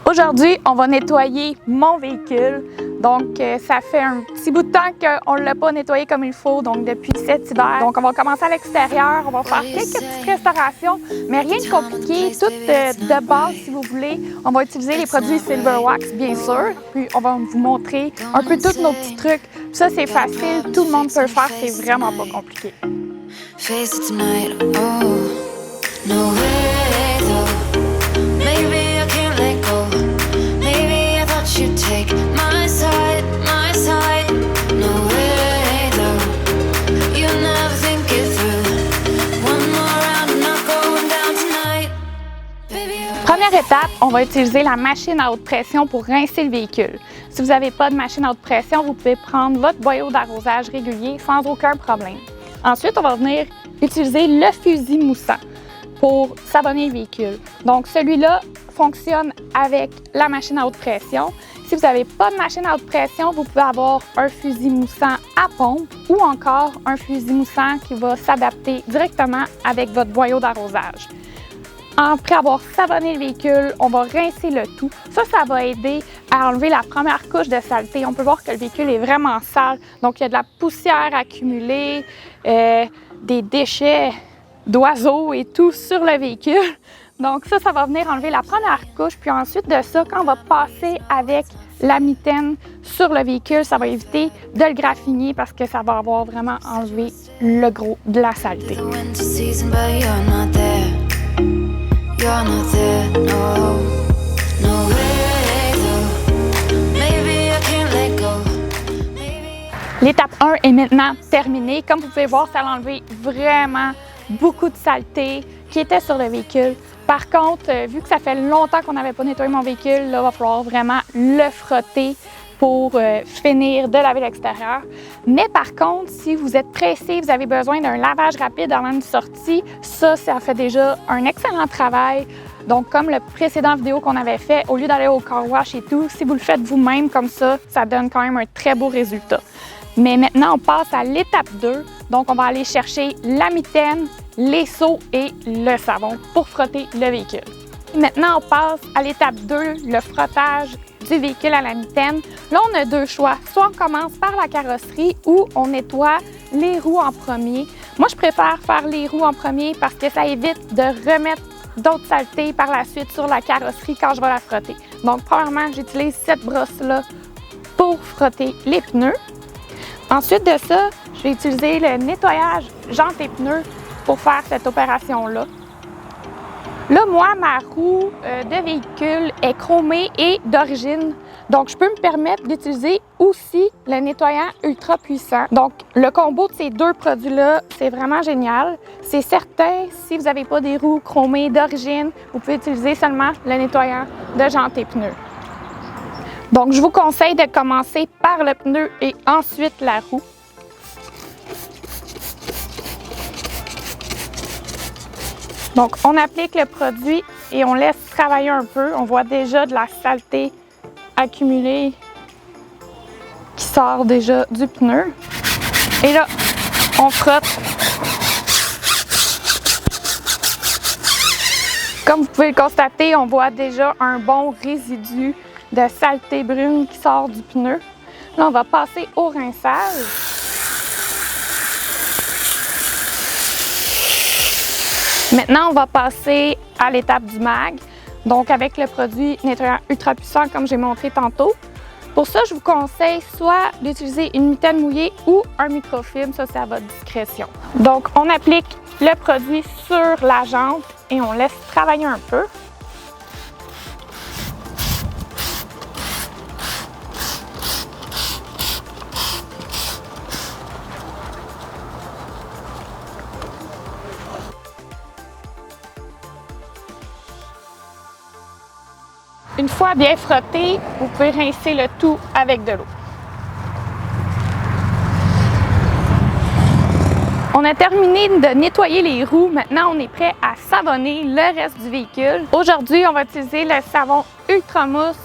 Aujourd'hui, on va nettoyer mon véhicule. Donc, ça fait un petit bout de temps qu'on ne l'a pas nettoyé comme il faut, donc depuis cet hiver. Donc, on va commencer à l'extérieur, on va faire quelques petites restaurations, mais rien de compliqué, tout de base si vous voulez. On va utiliser les produits Silver Wax, bien sûr, puis on va vous montrer un peu tous nos petits trucs. Ça, c'est facile, tout le monde peut le faire, c'est vraiment pas compliqué. Première étape, on va utiliser la machine à haute pression pour rincer le véhicule. Si vous n'avez pas de machine à haute pression, vous pouvez prendre votre boyau d'arrosage régulier sans aucun problème. Ensuite, on va venir utiliser le fusil moussant pour savonner le véhicule. Donc, celui-là fonctionne avec la machine à haute pression. Si vous n'avez pas de machine à haute pression, vous pouvez avoir un fusil moussant à pompe ou encore un fusil moussant qui va s'adapter directement avec votre boyau d'arrosage. Après avoir savonné le véhicule, on va rincer le tout. Ça va aider à enlever la première couche de saleté. On peut voir que le véhicule est vraiment sale. Donc, il y a de la poussière accumulée, des déchets d'oiseaux et tout sur le véhicule. Donc, ça va venir enlever la première couche. Puis ensuite de ça, quand on va passer avec la mitaine sur le véhicule, ça va éviter de le graffiner parce que ça va avoir vraiment enlevé le gros de la saleté. L'étape 1 est maintenant terminée. Comme vous pouvez voir, ça a enlevé vraiment beaucoup de saleté qui était sur le véhicule. Par contre, vu que ça fait longtemps qu'on n'avait pas nettoyé mon véhicule, là, il va falloir vraiment le frotter pour finir de laver l'extérieur. Mais par contre, si vous êtes pressé, vous avez besoin d'un lavage rapide avant une sortie, ça fait déjà un excellent travail. Donc, comme le précédent vidéo qu'on avait fait, au lieu d'aller au car wash et tout, si vous le faites vous-même comme ça donne quand même un très beau résultat. Mais maintenant, on passe à l'étape 2. Donc, on va aller chercher la mitaine, les seaux et le savon pour frotter le véhicule. Maintenant, on passe à l'étape 2, le frottage du véhicule à la mitaine. Là, on a deux choix. Soit on commence par la carrosserie ou on nettoie les roues en premier. Moi, je préfère faire les roues en premier parce que ça évite de remettre d'autres saletés par la suite sur la carrosserie quand je vais la frotter. Donc, premièrement, j'utilise cette brosse-là pour frotter les pneus. Ensuite de ça, je vais utiliser le nettoyage jantes et pneus pour faire cette opération-là. Là, moi, ma roue de véhicule est chromée et d'origine. Donc, je peux me permettre d'utiliser aussi le nettoyant ultra puissant. Donc, le combo de ces deux produits-là, c'est vraiment génial. C'est certain, si vous n'avez pas des roues chromées d'origine, vous pouvez utiliser seulement le nettoyant de jantes et pneus. Donc, je vous conseille de commencer par le pneu et ensuite la roue. Donc, on applique le produit et on laisse travailler un peu. On voit déjà de la saleté accumulée qui sort déjà du pneu. Et là, on frotte. Comme vous pouvez le constater, on voit déjà un bon résidu de saleté brune qui sort du pneu. Là, on va passer au rinçage. Maintenant, on va passer à l'étape du mag, donc avec le produit nettoyant ultra puissant comme j'ai montré tantôt. Pour ça, je vous conseille soit d'utiliser une mitaine mouillée ou un microfibre, ça c'est à votre discrétion. Donc, on applique le produit sur la jante et on laisse travailler un peu. Une fois bien frotté, vous pouvez rincer le tout avec de l'eau. On a terminé de nettoyer les roues. Maintenant, on est prêt à savonner le reste du véhicule. Aujourd'hui, on va utiliser le savon Ultra Mousse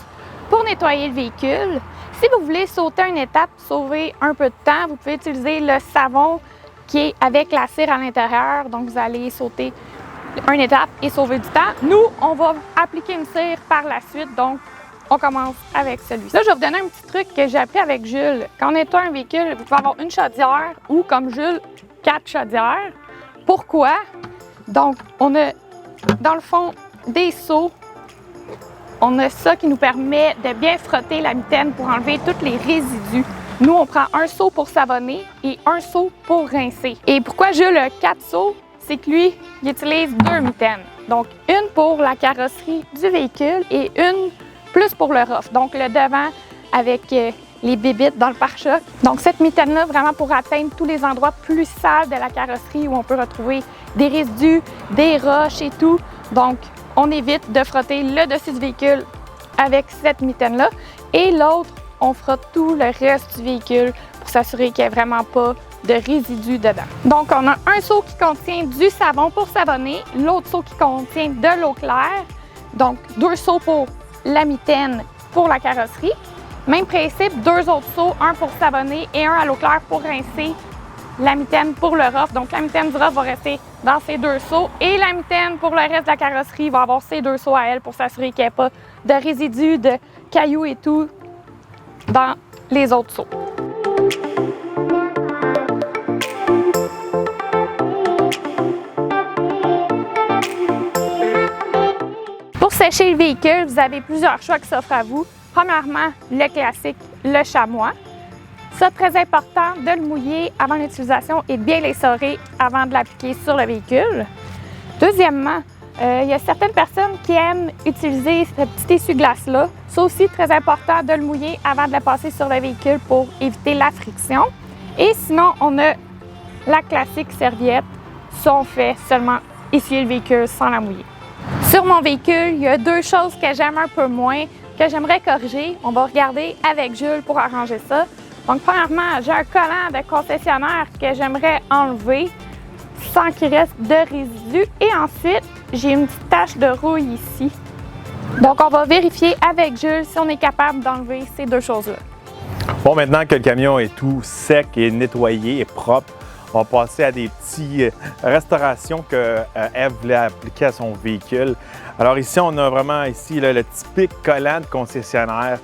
pour nettoyer le véhicule. Si vous voulez sauter une étape, sauver un peu de temps, vous pouvez utiliser le savon qui est avec la cire à l'intérieur. Donc, vous allez sauter une étape et sauver du temps. Nous, on va appliquer une cire par la suite, donc on commence avec celui-ci. Là, je vais vous donner un petit truc que j'ai appris avec Jules. Quand on est un véhicule, vous pouvez avoir une chaudière ou, comme Jules, 4 chaudières. Pourquoi? Donc, on a, dans le fond, des seaux. On a ça qui nous permet de bien frotter la mitaine pour enlever tous les résidus. Nous, on prend un seau pour savonner et un seau pour rincer. Et pourquoi Jules a 4 seaux? C'est que lui, il utilise 2 mitaines. Donc, une pour la carrosserie du véhicule et une plus pour le rough. Donc, le devant avec les bébites dans le pare-choc. Donc, cette mitaine-là, vraiment pour atteindre tous les endroits plus sales de la carrosserie où on peut retrouver des résidus, des roches et tout. Donc, on évite de frotter le dessus du véhicule avec cette mitaine-là. Et l'autre, on frotte tout le reste du véhicule pour s'assurer qu'il n'y ait vraiment pas de résidus dedans. Donc, on a un seau qui contient du savon pour savonner, l'autre seau qui contient de l'eau claire. Donc, 2 seaux pour la mitaine pour la carrosserie. Même principe, 2 autres seaux, un pour savonner et un à l'eau claire pour rincer la mitaine pour le rough. Donc, la mitaine du rough va rester dans ces 2 seaux et la mitaine pour le reste de la carrosserie va avoir ces 2 seaux à elle pour s'assurer qu'il n'y ait pas de résidus, de cailloux et tout dans les autres seaux. Pour sécher le véhicule, vous avez plusieurs choix qui s'offrent à vous. Premièrement, le classique, le chamois. Ça, très important de le mouiller avant l'utilisation et de bien l'essorer avant de l'appliquer sur le véhicule. Deuxièmement, il y a certaines personnes qui aiment utiliser ce petit essuie-glace-là. C'est aussi très important de le mouiller avant de le passer sur le véhicule pour éviter la friction. Et sinon, on a la classique serviette. Ça, on fait seulement essuyer le véhicule sans la mouiller. Sur mon véhicule, il y a 2 choses que j'aime un peu moins, que j'aimerais corriger. On va regarder avec Jules pour arranger ça. Donc, premièrement, j'ai un collant de concessionnaire que j'aimerais enlever sans qu'il reste de résidus. Et ensuite, j'ai une petite tache de rouille ici. Donc, on va vérifier avec Jules si on est capable d'enlever ces 2 choses-là. Bon, maintenant que le camion est tout sec et nettoyé et propre, on va passer à des petites restaurations que Eve voulait appliquer à son véhicule. Alors ici, on a vraiment ici là, le typique collant de concessionnaire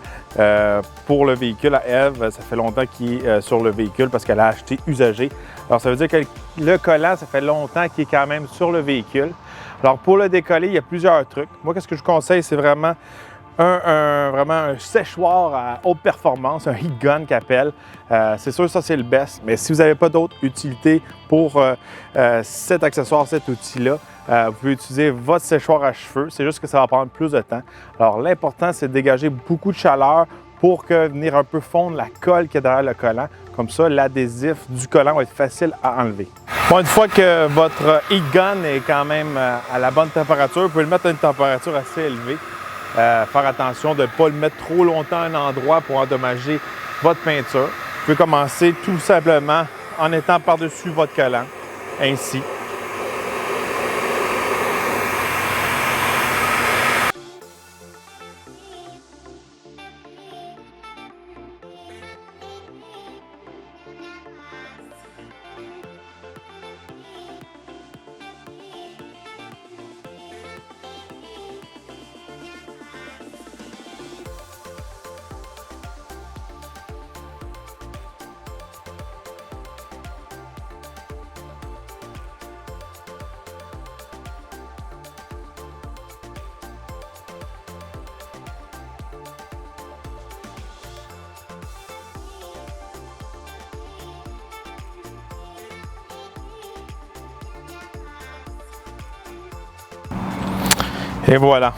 pour le véhicule à Eve. Ça fait longtemps qu'il est sur le véhicule parce qu'elle a acheté usagé. Alors ça veut dire que le collant, ça fait longtemps qu'il est quand même sur le véhicule. Alors pour le décoller, il y a plusieurs trucs. Moi, qu'est-ce que je conseille, c'est vraiment vraiment un séchoir à haute performance, un heat gun qu'appelle. C'est sûr, ça c'est le best, mais si vous n'avez pas d'autre utilité pour cet accessoire, cet outil-là, vous pouvez utiliser votre séchoir à cheveux. C'est juste que ça va prendre plus de temps. Alors l'important, c'est de dégager beaucoup de chaleur pour venir un peu fondre la colle qu'il y a derrière le collant. Comme ça, l'adhésif du collant va être facile à enlever. Bon, une fois que votre heat gun est quand même à la bonne température, vous pouvez le mettre à une température assez élevée. Faire attention de ne pas le mettre trop longtemps à un endroit pour endommager votre peinture. Vous pouvez commencer tout simplement en étant par-dessus votre collant, ainsi. Et voilà,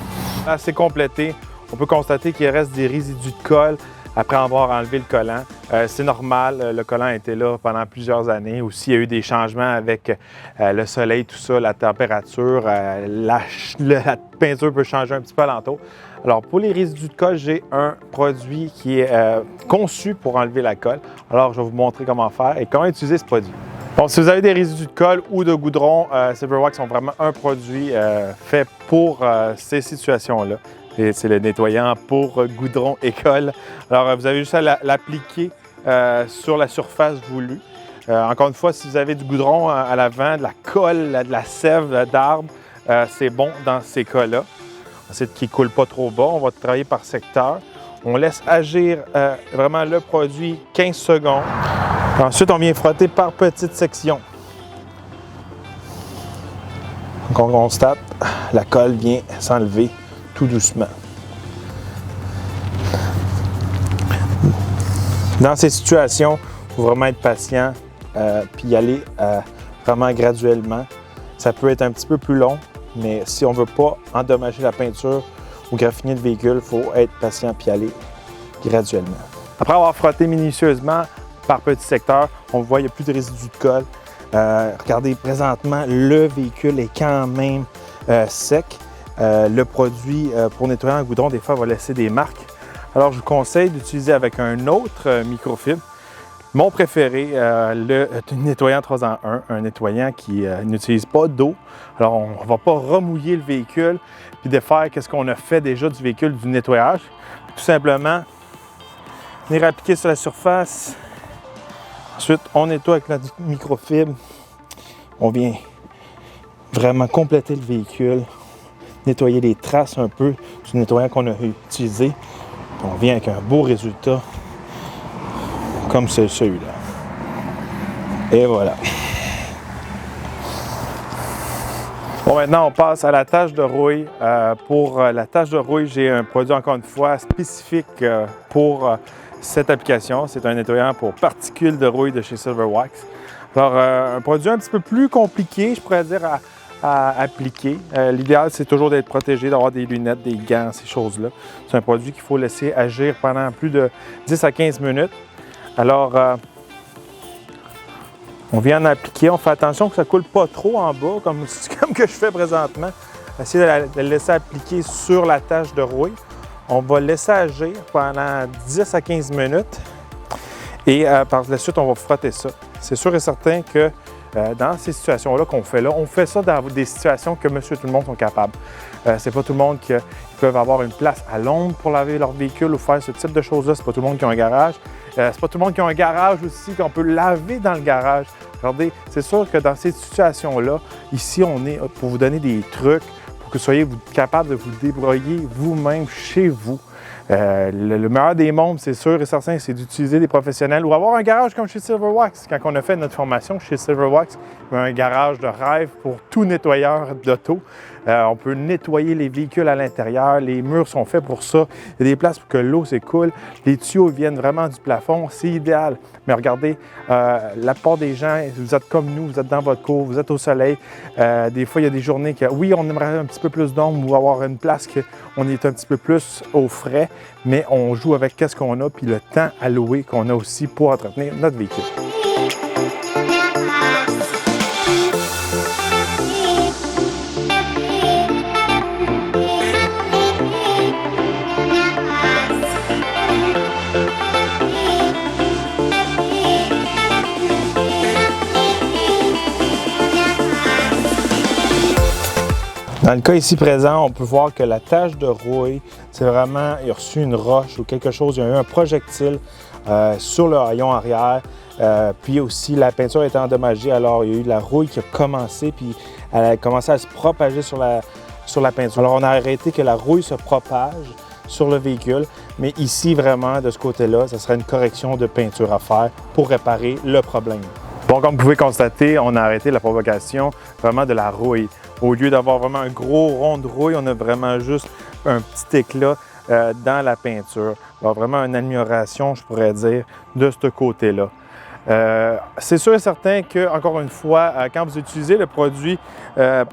assez complété. On peut constater qu'il reste des résidus de colle après avoir enlevé le collant. C'est normal, le collant était là pendant plusieurs années. Aussi, il y a eu des changements avec le soleil, tout ça, la température, la peinture peut changer un petit peu alentour. Alors, pour les résidus de colle, j'ai un produit qui est conçu pour enlever la colle. Alors, je vais vous montrer comment faire et comment utiliser ce produit. Bon, si vous avez des résidus de colle ou de goudron, Silverwax sont vraiment un produit fait pour ces situations-là. C'est le nettoyant pour goudron et colle. Alors, vous avez juste à l'appliquer sur la surface voulue. Encore une fois, si vous avez du goudron à l'avant, de la colle, de la sève d'arbre, c'est bon dans ces cas-là. On essaie qu'il ne coule pas trop bas. On va travailler par secteur. On laisse agir vraiment le produit 15 secondes. Ensuite, on vient frotter par petites sections. Donc, on constate, la colle vient s'enlever tout doucement. Dans ces situations, il faut vraiment être patient puis y aller vraiment graduellement. Ça peut être un petit peu plus long, mais si on ne veut pas endommager la peinture ou graffiner le véhicule, il faut être patient puis y aller graduellement. Après avoir frotté minutieusement par petits secteurs, on voit qu'il n'y a plus de résidus de colle. Regardez, présentement, le véhicule est quand même sec. Le produit pour nettoyer en goudron, des fois, va laisser des marques. Alors, je vous conseille d'utiliser avec un autre microfibre. Mon préféré, le nettoyant 3 en 1, un nettoyant qui n'utilise pas d'eau. Alors, on ne va pas remouiller le véhicule puis défaire ce qu'on a fait déjà du véhicule, du nettoyage. Tout simplement, venir appliquer sur la surface. Ensuite, on nettoie avec la microfibre. On vient vraiment compléter le véhicule, nettoyer les traces un peu du nettoyant qu'on a utilisé. On vient avec un beau résultat comme celui-là. Et voilà. Bon, maintenant, on passe à la tâche de rouille. Pour la tâche de rouille, j'ai un produit, encore une fois, spécifique pour cette application. C'est un nettoyant pour particules de rouille de chez Silver Wax. Alors, un produit un petit peu plus compliqué, je pourrais dire, à appliquer. L'idéal, c'est toujours d'être protégé, d'avoir des lunettes, des gants, ces choses-là. C'est un produit qu'il faut laisser agir pendant plus de 10 à 15 minutes. Alors, on vient en appliquer. On fait attention que ça ne coule pas trop en bas, comme que je fais présentement. Essayez de le laisser appliquer sur la tâche de rouille. On va laisser agir pendant 10 à 15 minutes. Et par la suite, on va frotter ça. C'est sûr et certain que dans ces situations-là qu'on fait là, on fait ça dans des situations que monsieur et tout le monde sont capables. C'est pas tout le monde qui peut avoir une place à l'ombre pour laver leur véhicule ou faire ce type de choses-là. C'est pas tout le monde qui a un garage. C'est pas tout le monde qui a un garage aussi qu'on peut laver dans le garage. Regardez, c'est sûr que dans ces situations-là, ici, on est pour vous donner des trucs pour que vous soyez capable de vous débrouiller vous-même chez vous. Le meilleur des mondes, c'est sûr et certain, c'est d'utiliser des professionnels ou avoir un garage comme chez Silver Wax. Quand on a fait notre formation chez Silver Wax, il y a un garage de rêve pour tout nettoyeur d'auto. On peut nettoyer les véhicules à l'intérieur. Les murs sont faits pour ça. Il y a des places pour que l'eau s'écoule. Les tuyaux viennent vraiment du plafond. C'est idéal. Mais regardez, la plupart des gens, vous êtes comme nous, vous êtes dans votre cour, vous êtes au soleil. Des fois, il y a des journées que, oui, on aimerait un petit peu plus d'ombre ou avoir une place qu'on est un petit peu plus au frais, mais on joue avec ce qu'on a puis le temps alloué qu'on a aussi pour entretenir notre véhicule. Dans le cas ici présent, on peut voir que la tâche de rouille, c'est vraiment, il a reçu une roche ou quelque chose, il y a eu un projectile sur le haillon arrière, puis aussi la peinture a été endommagée, alors il y a eu de la rouille qui a commencé, puis elle a commencé à se propager sur la peinture. Alors on a arrêté que la rouille se propage sur le véhicule, mais ici vraiment, de ce côté-là, ce serait une correction de peinture à faire pour réparer le problème. Bon, comme vous pouvez constater, on a arrêté la provocation vraiment de la rouille. Au lieu d'avoir vraiment un gros rond de rouille, on a vraiment juste un petit éclat dans la peinture. Alors vraiment une amélioration, je pourrais dire, de ce côté-là. C'est sûr et certain que, encore une fois, quand vous utilisez le produit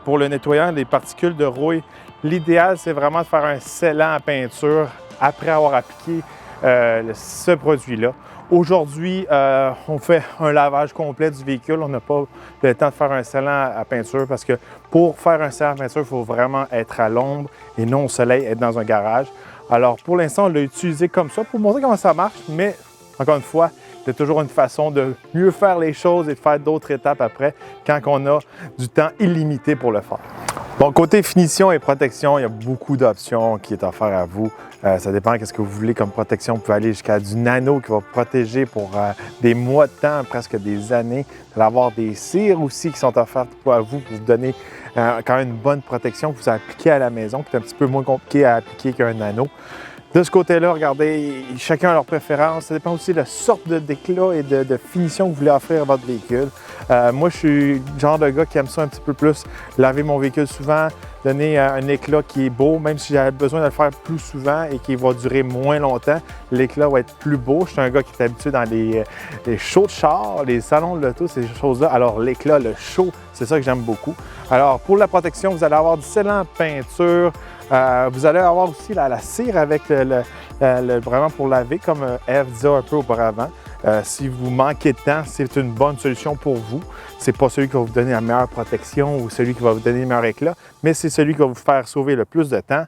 pour le nettoyant des particules de rouille, l'idéal, c'est vraiment de faire un scellant à peinture après avoir appliqué ce produit-là. Aujourd'hui, on fait un lavage complet du véhicule. On n'a pas le temps de faire un scellant à peinture parce que pour faire un scellant à peinture, il faut vraiment être à l'ombre et non au soleil, être dans un garage. Alors, pour l'instant, on l'a utilisé comme ça pour montrer comment ça marche, mais encore une fois, Il y a toujours une façon de mieux faire les choses et de faire d'autres étapes après quand on a du temps illimité pour le faire. Bon, côté finition et protection, il y a beaucoup d'options qui est offert à vous. Ça dépend de ce que vous voulez comme protection. Vous pouvez aller jusqu'à du nano qui va vous protéger pour des mois de temps, presque des années. Vous allez avoir des cires aussi qui sont offertes à vous pour vous donner quand même une bonne protection que vous appliquez à la maison, qui est un petit peu moins compliqué à appliquer qu'un nano. De ce côté-là, regardez, chacun a leur préférence. Ça dépend aussi de la sorte d'éclat et de finition que vous voulez offrir à votre véhicule. Moi, je suis le genre de gars qui aime ça un petit peu plus, laver mon véhicule souvent, donner un éclat qui est beau, même si j'avais besoin de le faire plus souvent et qui va durer moins longtemps, l'éclat va être plus beau. Je suis un gars qui est habitué dans les shows de char, les salons de l'auto, ces choses-là. Alors l'éclat, le show, c'est ça que j'aime beaucoup. Alors pour la protection, vous allez avoir du scellant de peinture. Vous allez avoir aussi la cire avec vraiment pour laver, comme Eve disait un peu auparavant. Si vous manquez de temps, c'est une bonne solution pour vous. Ce n'est pas celui qui va vous donner la meilleure protection ou celui qui va vous donner le meilleur éclat, mais c'est celui qui va vous faire sauver le plus de temps.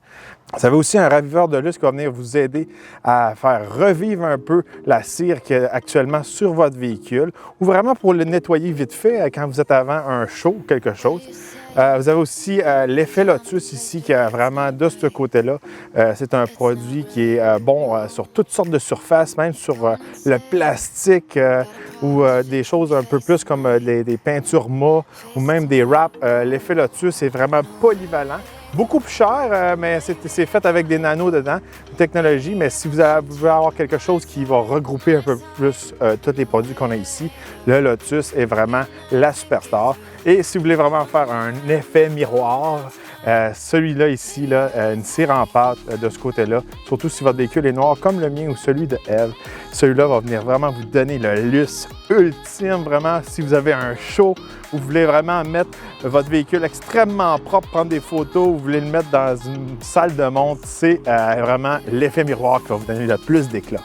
Vous avez aussi un raviveur de lustre qui va venir vous aider à faire revivre un peu la cire qui est actuellement sur votre véhicule ou vraiment pour le nettoyer vite fait quand vous êtes avant un show ou quelque chose. Vous avez aussi l'effet Lotus ici qui est vraiment de ce côté-là. C'est un produit qui est bon sur toutes sortes de surfaces, même sur le plastique ou des choses un peu plus comme des peintures mat ou même des wraps. L'effet Lotus est vraiment polyvalent. Beaucoup plus cher, mais c'est fait avec des nanos dedans, une technologie, mais si vous voulez avoir quelque chose qui va regrouper un peu plus tous les produits qu'on a ici, le Lotus est vraiment la superstar. Et si vous voulez vraiment faire un effet miroir, celui-là ici, une cire en pâte de ce côté-là, surtout si votre véhicule est noir comme le mien ou celui de Eve, celui-là va venir vraiment vous donner le lustre ultime, vraiment, si vous avez un show, vous voulez vraiment mettre votre véhicule extrêmement propre, prendre des photos, vous voulez le mettre dans une salle de montre, c'est vraiment l'effet miroir qui va vous donner le plus d'éclat.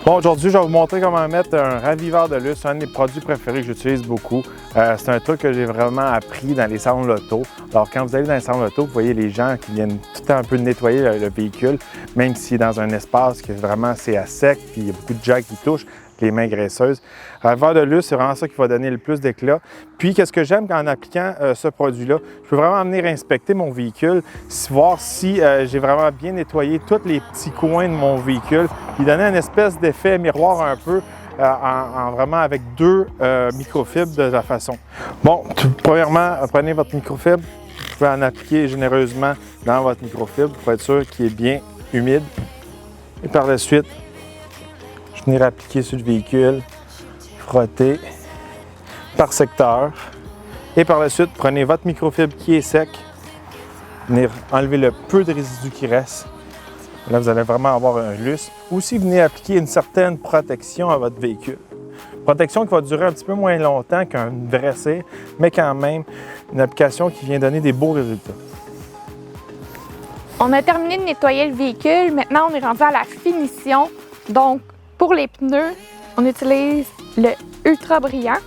Bon, aujourd'hui, je vais vous montrer comment mettre un raviveur de lustre, un des produits préférés que j'utilise beaucoup. C'est un truc que j'ai vraiment appris dans les salons de l'auto. Alors, quand vous allez dans les salons de l'auto, vous voyez les gens qui viennent tout le temps un peu nettoyer le véhicule, même s'il est dans un espace qui est vraiment assez à sec, puis il y a beaucoup de gens qui touchent, les mains graisseuses. Raviveur de lustre, c'est vraiment ça qui va donner le plus d'éclat. Puis, qu'est-ce que j'aime en appliquant ce produit-là? Je peux vraiment venir inspecter mon véhicule, voir si j'ai vraiment bien nettoyé tous les petits coins de mon véhicule, puis donner une espèce d'effet miroir un peu, vraiment avec deux microfibres de la façon. Bon, premièrement, prenez votre microfibre, vous pouvez en appliquer généreusement dans votre microfibre pour être sûr qu'il est bien humide. Et par la suite, venir appliquer sur le véhicule, frotter par secteur. Et par la suite, prenez votre microfibre qui est sec, venir enlever le peu de résidus qui reste. Là, vous allez vraiment avoir un lustre. Aussi, venez appliquer une certaine protection à votre véhicule. Protection qui va durer un petit peu moins longtemps qu'un vrai cire, mais quand même une application qui vient donner des beaux résultats. On a terminé de nettoyer le véhicule. Maintenant, on est rendu à la finition. Donc, pour les pneus, on utilise le Ultra Brillant.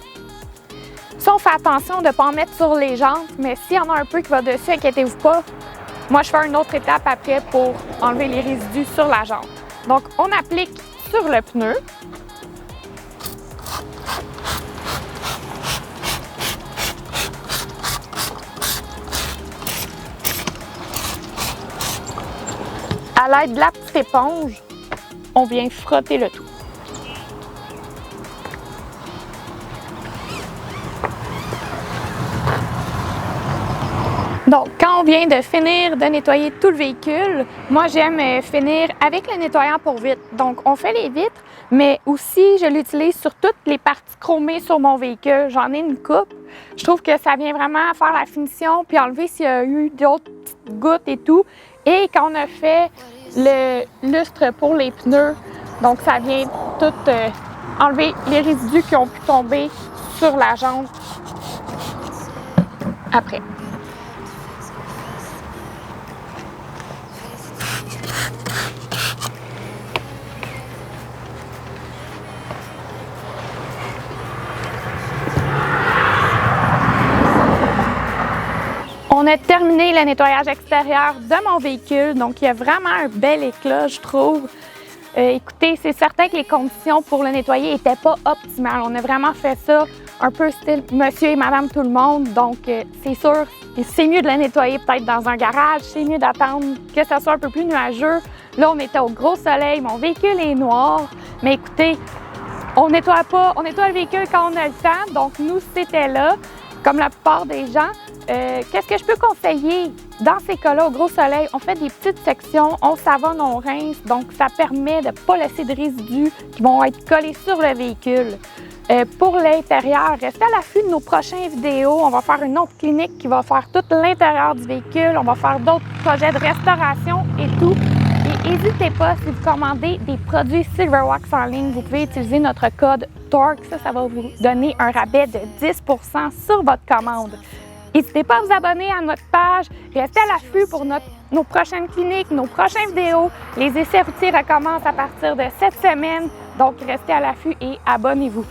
Ça, on fait attention de ne pas en mettre sur les jantes, mais s'il y en a un peu qui va dessus, inquiétez-vous pas. Moi, je fais une autre étape après pour enlever les résidus sur la jante. Donc, on applique sur le pneu. À l'aide de la petite éponge, on vient frotter le tout. Donc, quand on vient de finir de nettoyer tout le véhicule, moi j'aime finir avec le nettoyant pour vitres. Donc, on fait les vitres, mais aussi je l'utilise sur toutes les parties chromées sur mon véhicule. J'en ai une coupe. Je trouve que ça vient vraiment faire la finition puis enlever s'il y a eu d'autres petites gouttes et tout. Et quand on a fait le lustre pour les pneus, donc ça vient tout enlever les résidus qui ont pu tomber sur la jante après. On a terminé le nettoyage extérieur de mon véhicule, donc il y a vraiment un bel éclat, je trouve. Écoutez, c'est certain que les conditions pour le nettoyer n'étaient pas optimales. On a vraiment fait ça un peu style monsieur et madame tout le monde. Donc, c'est sûr, c'est mieux de le nettoyer peut-être dans un garage. C'est mieux d'attendre que ça soit un peu plus nuageux. Là, on était au gros soleil. Mon véhicule est noir. Mais écoutez, on nettoie le véhicule quand on a le temps. Donc, nous, c'était là, comme la plupart des gens. Qu'est-ce que je peux conseiller? Dans ces cas-là, au gros soleil, on fait des petites sections, on savonne, on rince, donc ça permet de ne pas laisser de résidus qui vont être collés sur le véhicule. Pour l'intérieur, restez à l'affût de nos prochaines vidéos. On va faire une autre clinique qui va faire tout l'intérieur du véhicule. On va faire d'autres projets de restauration et tout. Et n'hésitez pas, si vous commandez des produits Silverwax en ligne, vous pouvez utiliser notre code TORQUE. Ça va vous donner un rabais de 10 % sur votre commande. N'hésitez pas à vous abonner à notre page. Restez à l'affût pour nos prochaines cliniques, nos prochaines vidéos. Les essais routiers recommencent à partir de cette semaine. Donc, restez à l'affût et abonnez-vous.